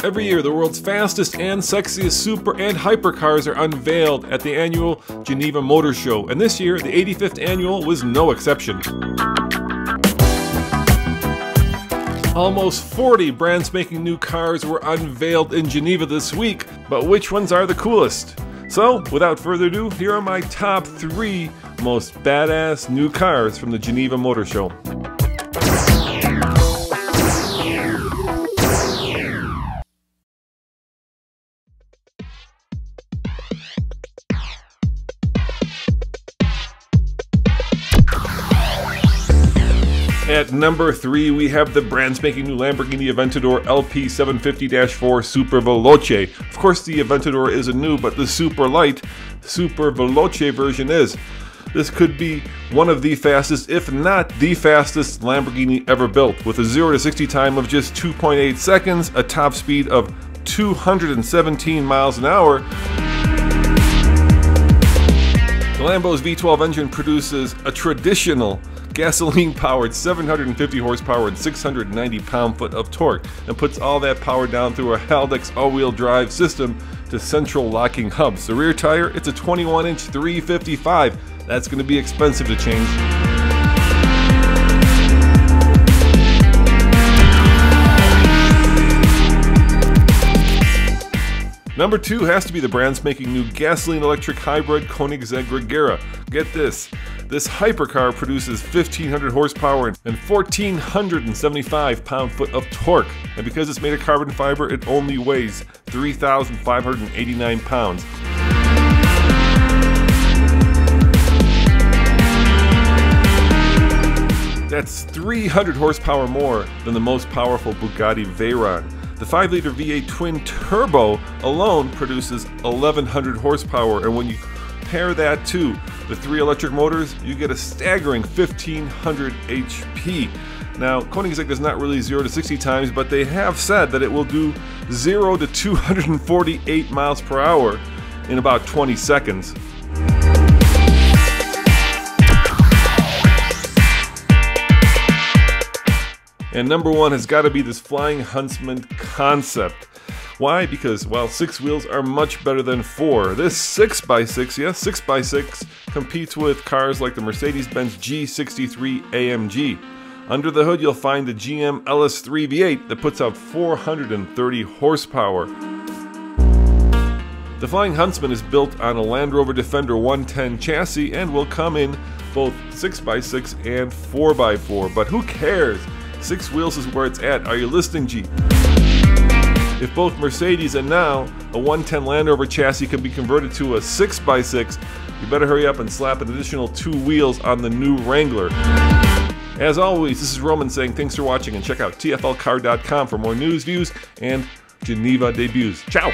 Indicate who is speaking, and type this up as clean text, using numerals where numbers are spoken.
Speaker 1: Every year, the world's fastest and sexiest super and hypercars are unveiled at the annual Geneva Motor Show, and this year, the 85th annual was no exception. Almost 40 brand spanking new cars were unveiled in Geneva this week, but which ones are the coolest? So, without further ado, here are my top 3 most badass new cars from the Geneva Motor Show. At number 3, we have the brand spanking new Lamborghini Aventador LP 750-4 Super Veloce. Of course, the Aventador isn't new, but the super light Super Veloce version is. This could be one of the fastest, if not the fastest, Lamborghini ever built, with a 0 to 60 time of just 2.8 seconds, a top speed of 217 miles an hour. The Lambo's V12 engine produces a traditional gasoline-powered 750 horsepower and 690 pound-foot of torque, and puts all that power down through a Haldex all-wheel drive system to central locking hubs. The rear tire, it's a 21-inch 355. That's going to be expensive to change. Number 2 has to be the brand spanking new gasoline-electric hybrid Koenigsegg Regera. Get this. This hypercar produces 1,500 horsepower and 1,475 pound-foot of torque. And because it's made of carbon fiber, it only weighs 3,589 pounds. That's 300 horsepower more than the most powerful Bugatti Veyron. The 5-liter V8 twin turbo alone produces 1,100 horsepower, and when you pair that to the 3 electric motors, you get a staggering 1,500 HP. Now, Koenigsegg does not really 0 to 60 times, but they have said that it will do 0 to 248 miles per hour in about 20 seconds. And number 1 has got to be this Flying Huntsman concept. Why? Because while 6 wheels are much better than 4, this 6x6, yes, 6x6, competes with cars like the Mercedes-Benz G63 AMG. Under the hood, you'll find the GM LS3 V8 that puts out 430 horsepower. The Flying Huntsman is built on a Land Rover Defender 110 chassis and will come in both 6x6 and 4x4, but who cares? 6 wheels is where it's at. Are you listening, G? If both Mercedes and now a 110 Land Rover chassis can be converted to a 6x6, you better hurry up and slap an additional 2 wheels on the new Wrangler. As always, this is Roman saying thanks for watching, and check out tflcar.com for more news, views, and Geneva debuts. Ciao!